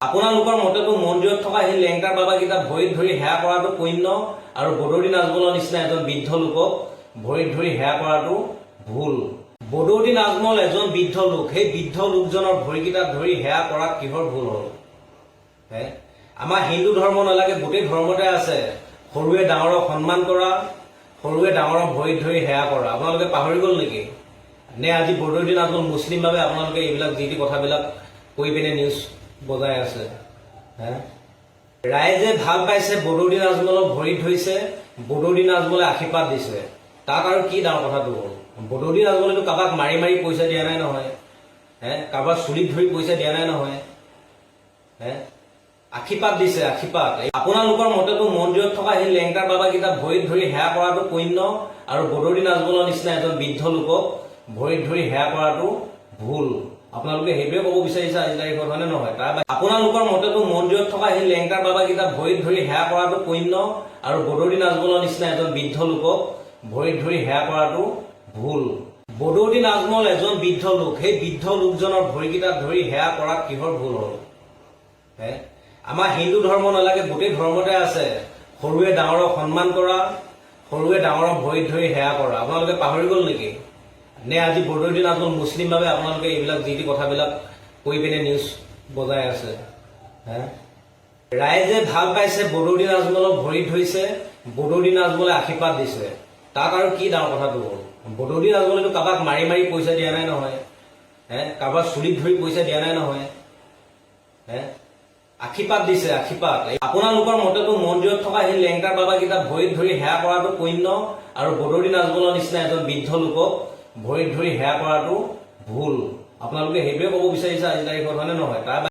আপোনালোকৰ মতেতো মন্দিৰত থকা সেই লেংকাৰ বাবাকেইটা ভৰিত ধৰি সেৱা কৰাটো পুণ্য আৰু বদৌৰি নাজমলৰ নিচিনা এজন বৃদ্ধ লোকক ভৰিত ধৰি সেৱা কৰাটো ভুল। বদৌৰি নাজমল এজন বৃদ্ধ লোক, সেই বৃদ্ধ লোকজনৰ ভৰিকেইটা ধৰি সেৱা কৰাত কিহৰ ভুল হ'ল? আমাৰ হিন্দু ধৰ্ম নালাগে, গোটেই ধৰ্মতে আছে সৰুৱে ডাঙৰক সন্মান কৰা, সৰুৱে ডাঙৰক ভৰিত ধৰি সেৱা কৰা। আপোনালোকে পাহৰি গ'ল নেকি? নে আজি বদৌৰি নাজমল মুছলিম বাবে আপোনালোকে এইবিলাক যি টি কথাবিলাক কৈ পিনে নিউজ বজাই আছে? ৰাইজে ভাল পাইছে, বদৌৰি নাজমলক ভৰিত ধৰিছে, বদৌৰি নাজমলে আশীৰ্বাদ দিছে, তাত আৰু কি ডাঙৰ কথাটো হ'ল? বদৌৰি নাজমলেতো কাৰোবাক মাৰি মাৰি পইচা দিয়া নাই নহয়, কাৰোবাক চুলিত ধৰি পইচা দিয়া নাই নহয়, আশীৰ্বাদ দিছে, আশীৰ্বাদ। আপোনালোকৰ মতেতো মন্দিৰত থকা সেই লেংকাৰ বাবাকেইটা ভৰিত ধৰি সেৱা কৰাটো পুণ্য আৰু বদৌৰি নাজমলৰ নিচিনা এজন বৃদ্ধ লোকক ভৰিত ধৰি সেৱা কৰাটো ভুল। আপোনালোকে সেইটোৱে ক'ব বিচাৰিছে আজি তাৰিখত, হয়নে নহয়? আপোনালোকৰ মতেতো মন্দিৰত থকা সেই লেংকাৰ বাবাকেইটা ভৰিত ধৰি সেৱা কৰাটো পুণ্য আৰু বদৌৰি নাজমলৰ নিচিনা এজন বৃদ্ধ লোকক ভৰিত ধৰি সেৱা কৰাটো ভুল। বদৌৰি নাজমল এজন বৃদ্ধ লোক, সেই বৃদ্ধ লোকজনৰ ভৰিকেইটা ধৰি সেৱা কৰাত কিহৰ ভুল হ'ল? আমাৰ হিন্দু ধৰ্ম নালাগে, গোটেই ধৰ্মতে আছে সৰুৱে ডাঙৰক সন্মান কৰা, সৰুৱে ডাঙৰক ভৰিত ধৰি সেৱা কৰা। আপোনালোকে পাহৰি গ'ল নেকি? নে আজি বদৌৰি নাজমল মুছলিম বাবে আপোনালোকে এইবিলাক যি টি কথাবিলাক কৈ পিনে নিউজ বজাই আছে? ৰাইজে ভাল পাইছে, বদৌৰি নাজমলক ভৰিত ধৰিছে, বদৌৰি নাজমলে আশীৰ্বাদ দিছে, তাত আৰু কি ডাঙৰ কথাটো হ'ল? বদৌৰি নাজমলেতো কাৰোবাক মাৰি মাৰি পইচা দিয়া নাই নহয়, কাৰোবাক চুলিত ধৰি পইচা দিয়া নাই নহয়, আশীৰ্বাদ দিছে, আশীৰ্বাদ। আপোনালোকৰ মতেতো মন্দিৰত থকা সেই লেংকাৰ বাবাকেইটা ভৰিত ধৰি সেৱা কৰাটো পুণ্য আৰু বদৌৰি নাজমলৰ নিচিনা এজন বৃদ্ধ লোকক ভৰিত ধৰি সেৱা কৰাটো ভুল। আপোনালোকে সেইটোৱে ক'ব বিচাৰিছে আজি তাৰিখত, হয়নে নহয়?